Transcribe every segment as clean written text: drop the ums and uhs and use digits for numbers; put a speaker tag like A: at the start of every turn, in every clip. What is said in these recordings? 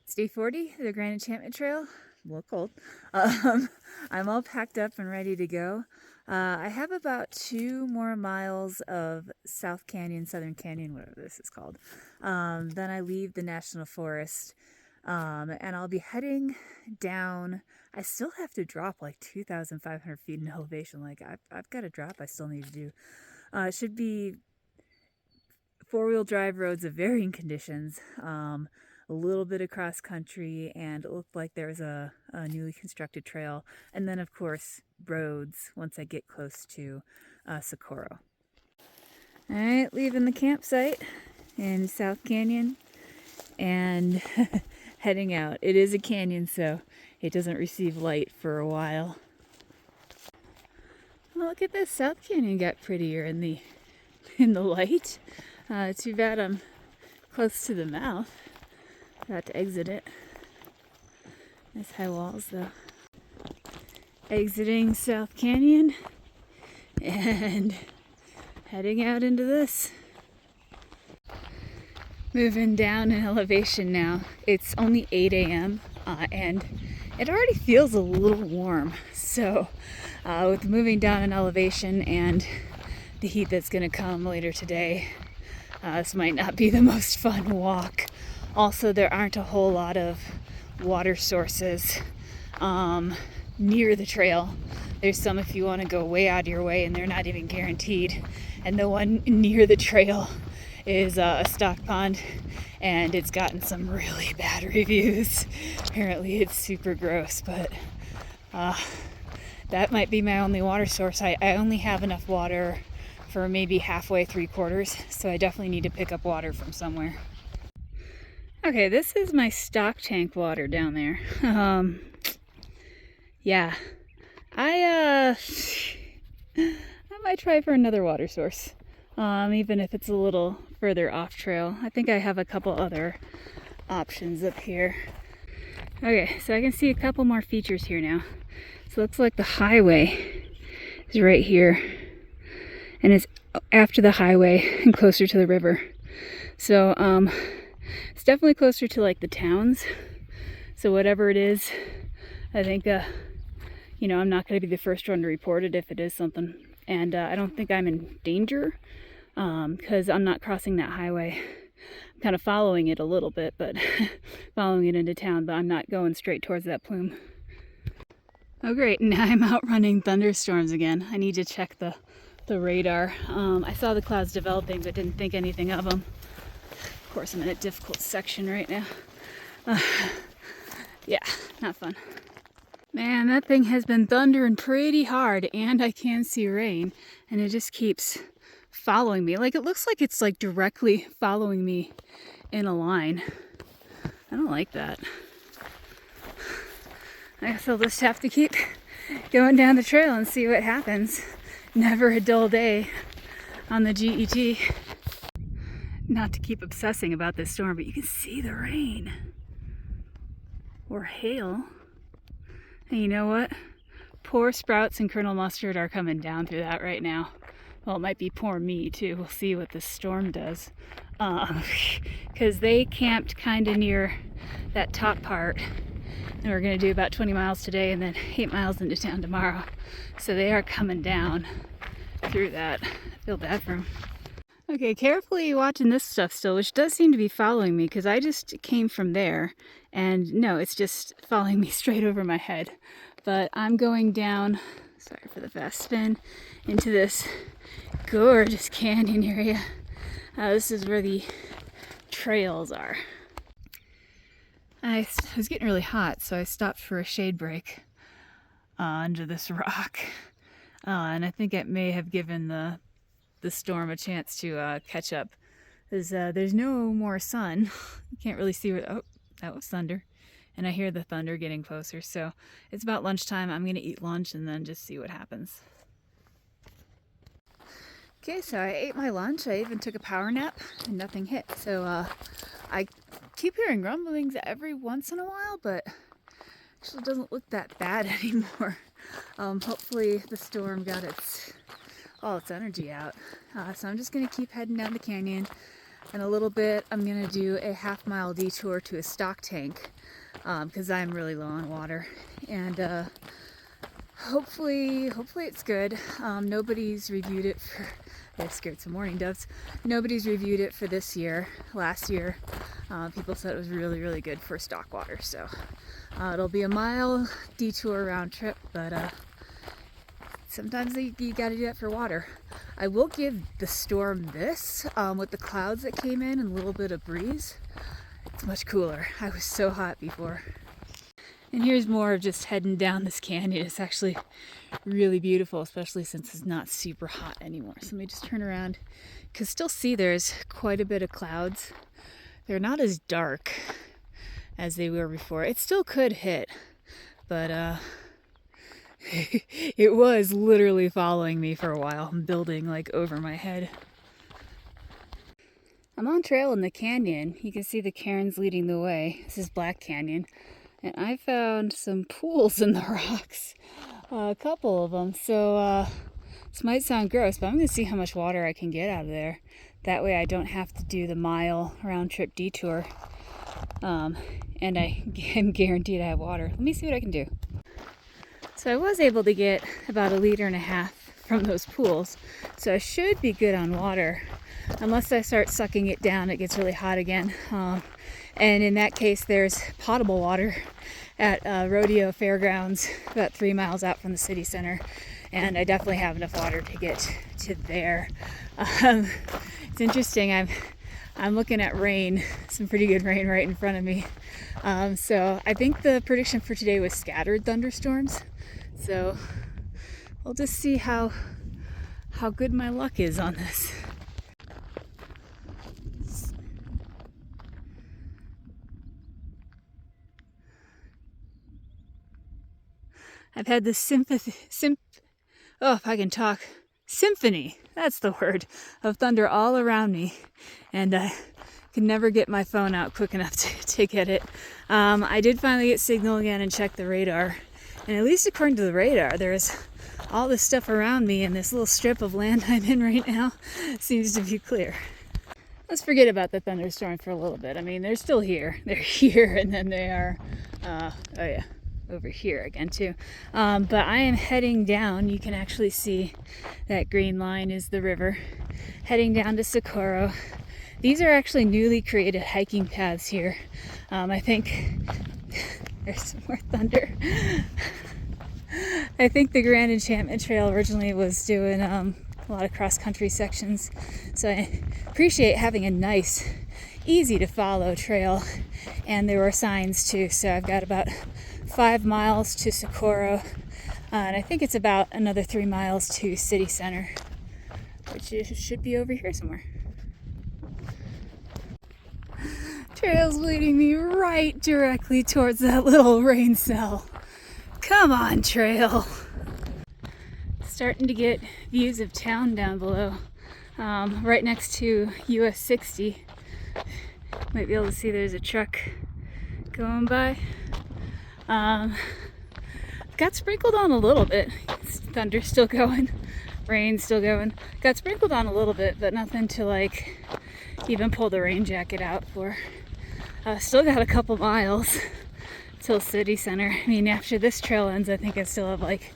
A: It's day 40, the Grand Enchantment Trail. A little cold. I'm all packed up and ready to go. I have about 2 more miles of South Canyon, Southern Canyon, whatever this is called. Then I leave the National Forest, and I'll be heading down. I still have to drop like 2,500 feet in elevation. Like I've got a drop I still need to do. It should be 4-wheel drive roads of varying conditions. A little bit of cross country, and it looked like there was a newly constructed trail, and then of course roads once I get close to Socorro. Alright, leaving the campsite in South Canyon and heading out. It is a canyon, so it doesn't receive light for a while. Well, look at this. South Canyon got prettier in the light. Too bad I'm close to the mouth. About to exit it. Nice high walls though. Exiting South Canyon and heading out into this. Moving down in elevation now. It's only 8 a.m. And it already feels a little warm. So with moving down in elevation and the heat that's going to come later today, this might not be the most fun walk. Also, there aren't a whole lot of water sources near the trail. There's some if you want to go way out of your way, and they're not even guaranteed. And the one near the trail is a stock pond, and it's gotten some really bad reviews. Apparently it's super gross, but that might be my only water source. I only have enough water for maybe halfway, 3/4, so I definitely need to pick up water from somewhere. Okay, this is my stock tank water down there. Yeah, I might try for another water source, even if it's a little further off trail. I think I have a couple other options up here. Okay, so I can see a couple more features here now. So it looks like the highway is right here, and it's after the highway and closer to the river. So it's definitely closer to like the towns. So whatever it is, I think I'm not going to be the first one to report it if it is something. And I don't think I'm in danger because I'm not crossing that highway. I'm kind of following it a little bit, but following it into town, but I'm not going straight towards that plume. Oh great, now I'm outrunning thunderstorms again. I need to check the radar. I saw the clouds developing but didn't think anything of them. Of course, I'm in a difficult section right now. Yeah, not fun. Man, that thing has been thundering pretty hard, and I can see rain, and it just keeps following me. Like, it looks like it's like directly following me in a line. I don't like that. I guess I'll just have to keep going down the trail and see what happens. Never a dull day on the GET. Not to keep obsessing about this storm, but you can see the rain. Or hail. And you know what? Poor sprouts and Colonel Mustard are coming down through that right now. Well, it might be poor me too. We'll see what this storm does. Because they camped kind of near that top part. And we're going to do about 20 miles today and then 8 miles into town tomorrow. So they are coming down through that. I feel bad for them. Okay, carefully watching this stuff still, which does seem to be following me because I just came from there, and no, it's just following me straight over my head. But I'm going down, sorry for the fast spin, into this gorgeous canyon area. This is where the trails are. I was getting really hot, so I stopped for a shade break under this rock, and I think it may have given the storm a chance to catch up. There's no more sun. You can't really see where. Oh, that was thunder, and I hear the thunder getting closer. So it's about lunchtime. I'm gonna eat lunch and then just see what happens. Okay, so I ate my lunch. I even took a power nap and nothing hit. So I keep hearing rumblings every once in a while, but actually doesn't look that bad anymore. Hopefully the storm got all its energy out. So I'm just gonna keep heading down the canyon. In a little bit, I'm gonna do a half-mile detour to a stock tank because I'm really low on water, and hopefully it's good. Nobody's reviewed it for. I scared some mourning doves. Nobody's reviewed it for this year. Last year, people said it was really good for stock water. So it'll be a mile detour round trip, but sometimes you gotta do that for water. I will give the storm this, with the clouds that came in and a little bit of breeze. It's much cooler. I was so hot before. And here's more of just heading down this canyon. It's actually really beautiful, especially since it's not super hot anymore. So let me just turn around. You can still see there's quite a bit of clouds. They're not as dark as they were before. It still could hit, but it was literally following me for a while, building like over my head. I'm on trail in the canyon. You can see the cairns leading the way. This is Black Canyon. And I found some pools in the rocks, a couple of them. So this might sound gross, but I'm going to see how much water I can get out of there. That way I don't have to do the mile round trip detour. And I am guaranteed I have water. Let me see what I can do. So I was able to get about 1.5 liters from those pools. So I should be good on water. Unless I start sucking it down, it gets really hot again. And in that case, there's potable water at Rodeo Fairgrounds, about 3 miles out from the city center. And I definitely have enough water to get to there. It's interesting, I'm looking at rain, some pretty good rain right in front of me. So I think the prediction for today was scattered thunderstorms. So we'll just see how good my luck is on this. I've had this if I can talk, symphony, that's the word, of thunder all around me, and I can never get my phone out quick enough to get it. I did finally get signal again and check the radar, and at least according to the radar, there's all this stuff around me, and this little strip of land I'm in right now seems to be clear. Let's forget about the thunderstorm for a little bit. I mean, they're still here. They're here, and then they are, over here again too. But I am heading down. You can actually see that green line is the river. Heading down to Socorro. These are actually newly created hiking paths here. I think there's some more thunder. I think the Grand Enchantment Trail originally was doing a lot of cross-country sections. So I appreciate having a nice, easy to follow trail. And there were signs too. So I've got about 5 miles to Socorro, and I think it's about another 3 miles to city center, which should be over here somewhere. Trail's leading me right directly towards that little rain cell. Come on, trail. Starting to get views of town down below, right next to US 60. Might be able to see there's a truck going by. Got sprinkled on a little bit. Thunder's still going, rain's still going. Got sprinkled on a little bit, but nothing to like even pull the rain jacket out for. Still got a couple miles till city center. I mean, after this trail ends, I think I still have like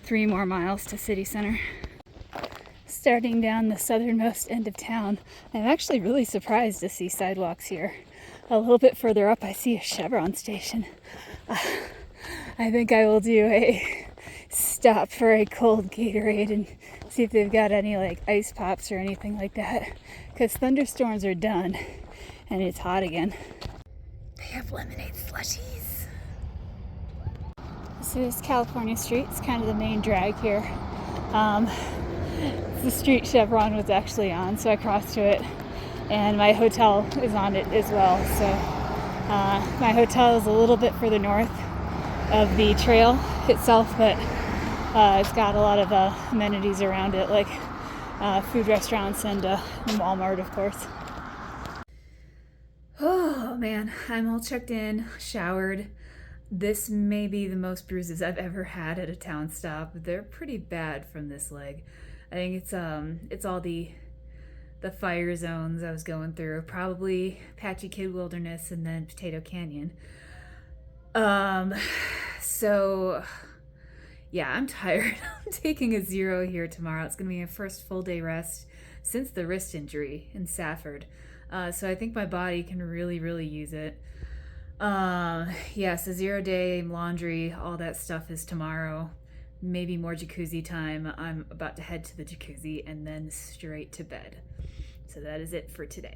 A: 3 more miles to city center. Starting down the southernmost end of town, I'm actually really surprised to see sidewalks here. A little bit further up, I see a Chevron station. I think I will do a stop for a cold Gatorade and see if they've got any like ice pops or anything like that, because thunderstorms are done and it's hot again. They have lemonade slushies. This is California Street. It's kind of the main drag here. The street Chevron was actually on, so I crossed to it, and my hotel is on it as well. So my hotel is a little bit further north of the trail itself, but it's got a lot of amenities around it, like food restaurants and Walmart, of course. Oh man, I'm all checked in, showered. This may be the most bruises I've ever had at a town stop. They're pretty bad from this leg. I think it's all the the fire zones I was going through, probably Patchy Kid Wilderness and then Potato Canyon. So yeah, I'm tired. I'm taking a 0 here tomorrow. It's gonna be my first full day rest since the wrist injury in Safford. So I think my body can really use it. Yeah, so 0 day laundry, all that stuff is tomorrow. Maybe more jacuzzi time. I'm about to head to the jacuzzi and then straight to bed. So that is it for today.